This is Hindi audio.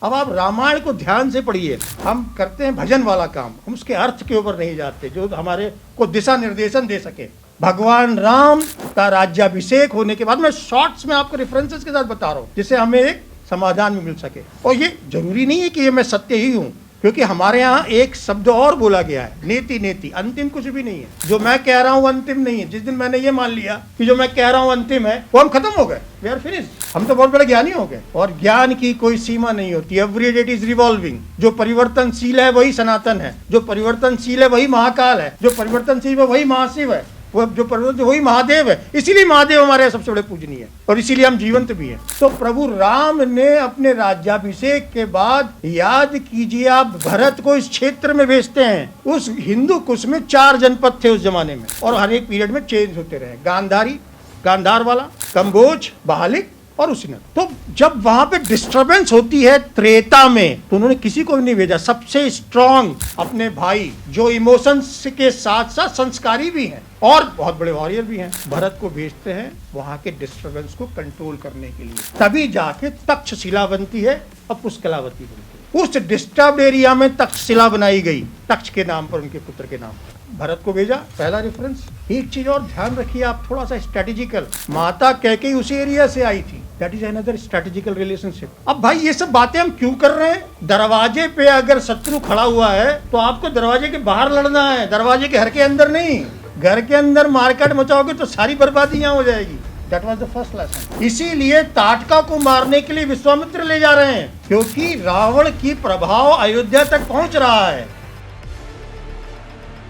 अब आप रामायण को ध्यान से पढ़िए। हम करते हैं भजन वाला काम, हम उसके अर्थ के ऊपर नहीं जाते जो हमारे को दिशा निर्देशन दे सके। भगवान राम का राज्याभिषेक होने के बाद, मैं शॉर्ट्स में आपको रेफरेंसेस के साथ बता रहा हूँ जिससे हमें एक समाधान भी मिल सके। और ये जरूरी नहीं है कि ये मैं सत्य ही हूँ, क्योंकि हमारे यहाँ एक शब्द और बोला गया है, नेति नेति। अंतिम कुछ भी नहीं है। जो मैं कह रहा हूँ अंतिम नहीं है। जिस दिन मैंने ये मान लिया कि जो मैं कह रहा हूँ अंतिम है, वो हम खत्म हो गए, वी आर फिनिश। हम तो बहुत बड़े ज्ञानी हो गए। और ज्ञान की कोई सीमा नहीं होती। Every day it is revolving. जो परिवर्तनशील है वही सनातन है, जो परिवर्तनशील है वही महाकाल है, जो परिवर्तनशील है वही महाशिव है, वो जो परिवर्तन वही महादेव है। इसीलिए महादेव हमारे सबसे बड़े पूजनीय है और इसीलिए हम जीवंत भी हैं। तो प्रभु राम ने अपने राज्याभिषेक के बाद, याद कीजिए आप, भरत को इस क्षेत्र में भेजते हैं। उस हिंदू कुश में 4 जनपद थे उस जमाने में, और हर एक पीरियड में चेंज होते रहे। गांधारी, गांधार वाला, कंबोज, बहालिक और उसी ने। तो जब वहां पे डिस्टरबेंस होती है त्रेता में, तो उन्होंने किसी को भी नहीं भेजा। सबसे स्ट्रांग अपने भाई, जो इमोशंस के साथ साथ संस्कारी भी हैं और बहुत बड़े वॉरियर भी हैं, भरत को भेजते हैं वहां के डिस्टरबेंस को कंट्रोल करने के लिए। तभी जाके तक्षशिला बनती है और पुष्कलावती बनती है। उस डिस्टर्ब एरिया में तक्षशिला बनाई गई, तक्ष के नाम पर, उनके पुत्र के नाम पर। भरत को भेजा, पहला रेफरेंस। एक चीज और ध्यान रखिए आप, थोड़ा सा स्ट्रेटेजिकल, माता कैकेयी उसी एरिया से आई थी। That is another strategical relationship. अब भाई ये सब बातें हम क्यों कर रहे हैं? दरवाजे पे अगर शत्रु खड़ा हुआ है तो आपको दरवाजे के बाहर लड़ना है, दरवाजे के घर के अंदर नहीं। घर के अंदर मार्केट मचाओगे तो सारी बर्बादी यहाँ हो जाएगी। That was the first lesson। इसीलिए ताटका को मारने के लिए विश्वामित्र ले जा रहे हैं, क्योंकि रावण की प्रभाव अयोध्या तक पहुंच रहा है।